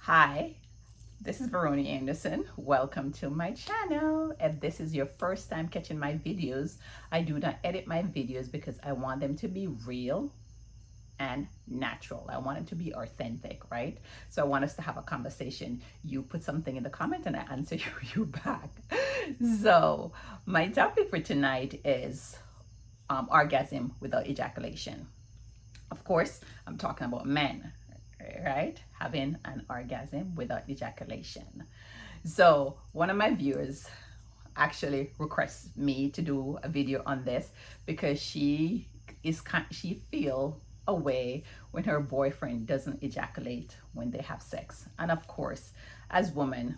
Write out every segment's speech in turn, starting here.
Hi, this is Veroni Anderson. Welcome to my channel. If this is your first time catching my videos, I do not edit my videos because I want them to be real and natural. I want them to be authentic, right? So I want us to have a conversation. You put something in the comment and I answer you back. So my topic for tonight is orgasm without ejaculation. Of course, I'm talking about men, right? Having an orgasm without ejaculation. So one of my viewers actually requests me to do a video on this because she feel a way when her boyfriend doesn't ejaculate when they have sex. And of course, as women,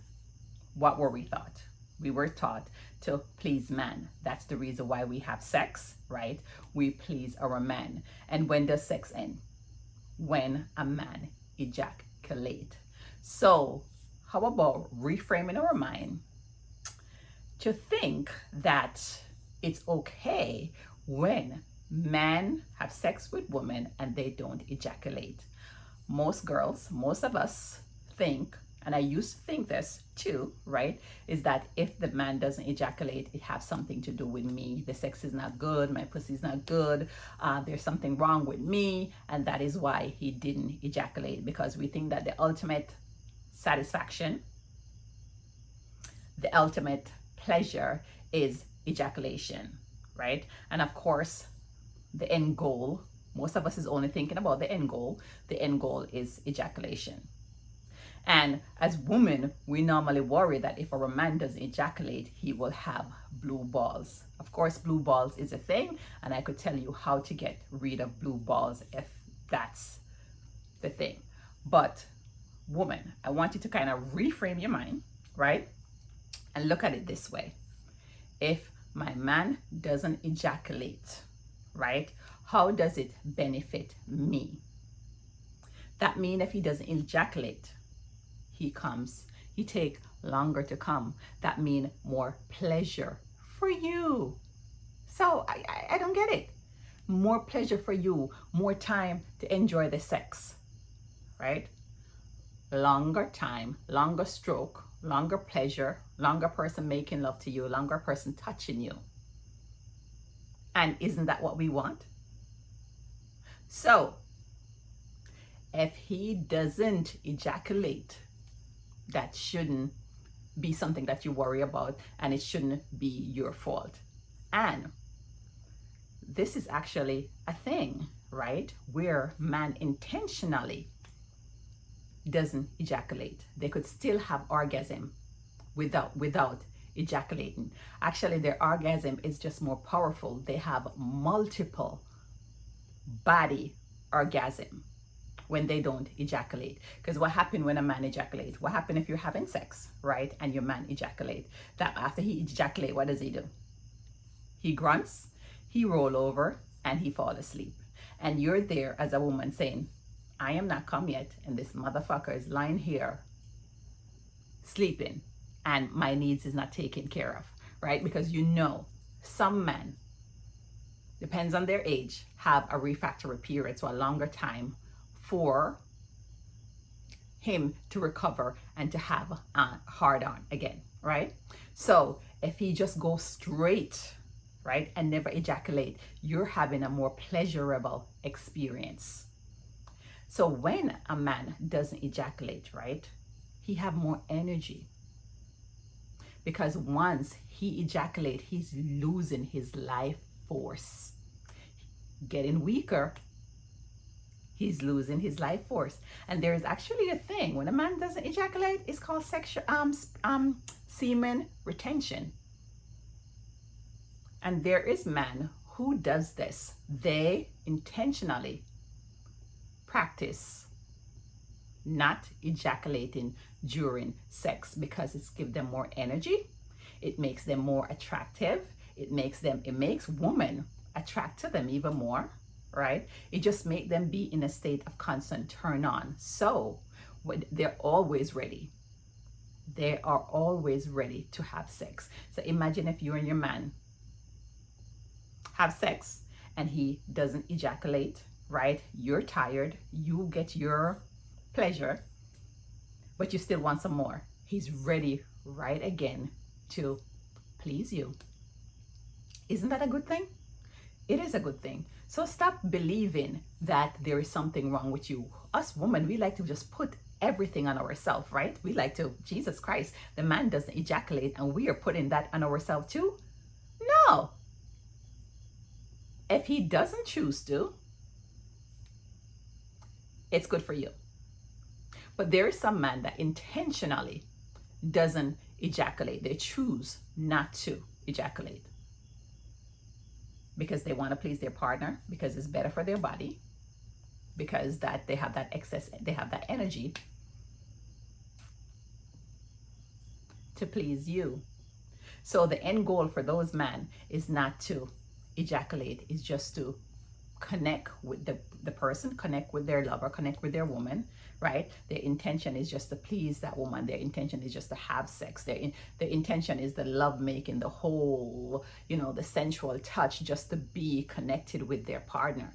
what were we taught? We were taught to please men. That's the reason why we have sex, right? We please our men. And when does sex end? When a man ejaculate. So how about reframing our mind to think that it's okay when men have sex with women and they don't ejaculate. Most girls, most of us think, and I used to think this too, right, is that if the man doesn't ejaculate, it has something to do with me. The sex is not good, my pussy's not good, there's something wrong with me, and that is why he didn't ejaculate, because we think that the ultimate satisfaction, the ultimate pleasure is ejaculation, right? And of course, the end goal, most of us is only thinking about the end goal. The end goal is ejaculation. And as women, we normally worry that if a man doesn't ejaculate, he will have blue balls. Of course, blue balls is a thing, and I could tell you how to get rid of blue balls if that's the thing. But woman, I want you to kind of reframe your mind, right? And look at it this way. If my man doesn't ejaculate, right, how does it benefit me? That means if he doesn't ejaculate, he take longer to come. That means more pleasure for you. So I don't get it. More pleasure for you, more time to enjoy the sex, right? Longer time, longer stroke, longer pleasure, longer person making love to you, longer person touching you. And isn't that what we want? So if he doesn't ejaculate, that shouldn't be something that you worry about, and it shouldn't be your fault. And this is actually a thing, right? Where man intentionally doesn't ejaculate. They could still have orgasm without ejaculating. Actually, their orgasm is just more powerful. They have multiple body orgasm when they don't ejaculate. Because what happened when a man ejaculate? What happened if you're having sex, right, and your man ejaculate? That after he ejaculate, what does he do? He grunts, he roll over, and he fall asleep. And you're there as a woman saying, I am not come yet, and this motherfucker is lying here sleeping, and my needs is not taken care of, right? Because you know, some men, depends on their age, have a refractory period, so a longer time for him to recover and to have a hard on again, right? So if he just goes straight, right, and never ejaculate, you're having a more pleasurable experience. So when a man doesn't ejaculate, right, he have more energy, because once he ejaculate, he's losing his life force, getting weaker. He's losing his life force. And there is actually a thing when a man doesn't ejaculate, it's called sexual semen retention. And there is man who does this. They intentionally practice not ejaculating during sex because it's give them more energy. It makes them more attractive. It makes women attract to them even more, right? It just make them be in a state of constant turn on. So they're always ready. They are always ready to have sex. So imagine if you and your man have sex and he doesn't ejaculate, right? You're tired, you get your pleasure, but you still want some more. He's ready right again to please you. Isn't that a good thing? It is a good thing. So stop believing that there is something wrong with you. Us women, we like to just put everything on ourselves, right? We like to, Jesus Christ, the man doesn't ejaculate and we are putting that on ourselves too? No. If he doesn't choose to, it's good for you. But there is some man that intentionally doesn't ejaculate. They choose not to ejaculate because they want to please their partner, because it's better for their body, because that they have that excess, they have that energy to please you. So the end goal for those men is not to ejaculate, is just to connect with the person, connect with their lover, connect with their woman, right? Their intention is just to please that woman. Their intention is just to have sex. Their intention is the love making, the whole, the sensual touch, just to be connected with their partner.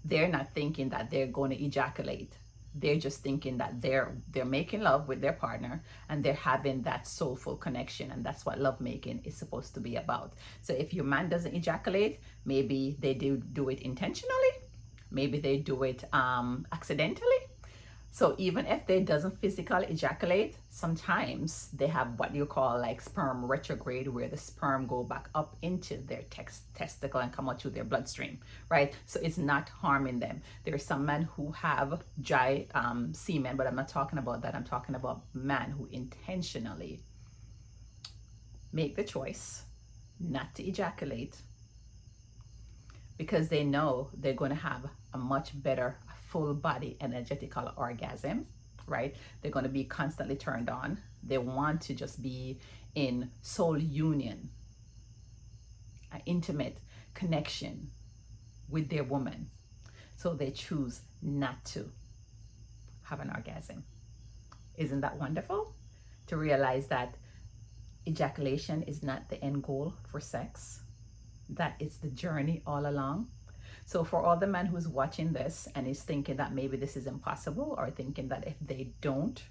They're not thinking that they're going to ejaculate. They're just thinking that they're making love with their partner and they're having that soulful connection, and that's what love making is supposed to be about. So if your man doesn't ejaculate, maybe they do it intentionally, maybe they do it accidentally. So even if they doesn't physically ejaculate, sometimes they have what you call like sperm retrograde, where the sperm go back up into their testicle and come out through their bloodstream, right? So it's not harming them. There are some men who have dry semen, but I'm not talking about that. I'm talking about men who intentionally make the choice not to ejaculate because they know they're going to have a much better full body energetical orgasm, right? They're going to be constantly turned on. They want to just be in soul union, an intimate connection with their woman. So they choose not to have an orgasm. Isn't that wonderful? To realize that ejaculation is not the end goal for sex, that it's the journey all along. So for all the men who's watching this and is thinking that maybe this is impossible, or thinking that if they don't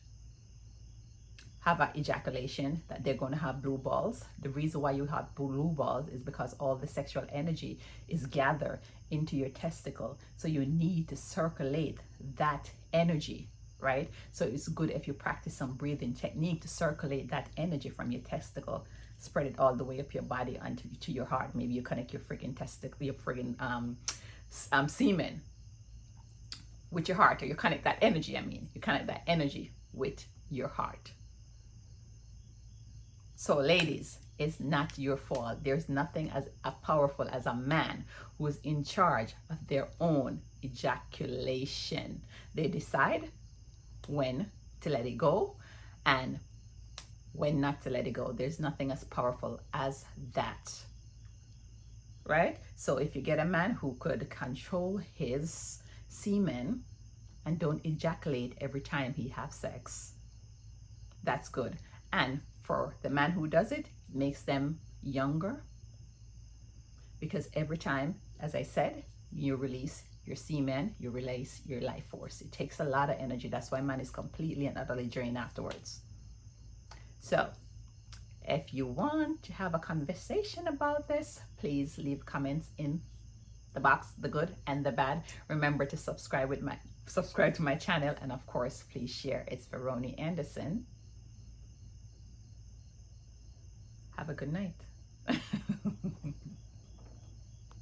have an ejaculation that they're going to have blue balls, the reason why you have blue balls is because all the sexual energy is gathered into your testicle. So you need to circulate that energy, right? So it's good if you practice some breathing technique to circulate that energy from your testicle, spread it all the way up your body onto to your heart. Maybe you connect your freaking testicle, your freaking semen with your heart, or you connect that energy, you connect that energy with your heart. So ladies, it's not your fault. There's nothing as powerful as a man who is in charge of their own ejaculation. They decide when to let it go and when not to let it go. There's nothing as powerful as that, right? So if you get a man who could control his semen and don't ejaculate every time he has sex, that's good. And for the man who does it, it makes them younger, because every time, as I said, you release your semen, you release your life force. It takes a lot of energy. That's why man is completely and utterly drained afterwards. So if you want to have a conversation about this, please leave comments in the box, the good and the bad. Remember to subscribe to my channel, and of course, please share. It's Veroni Anderson. Have a good night.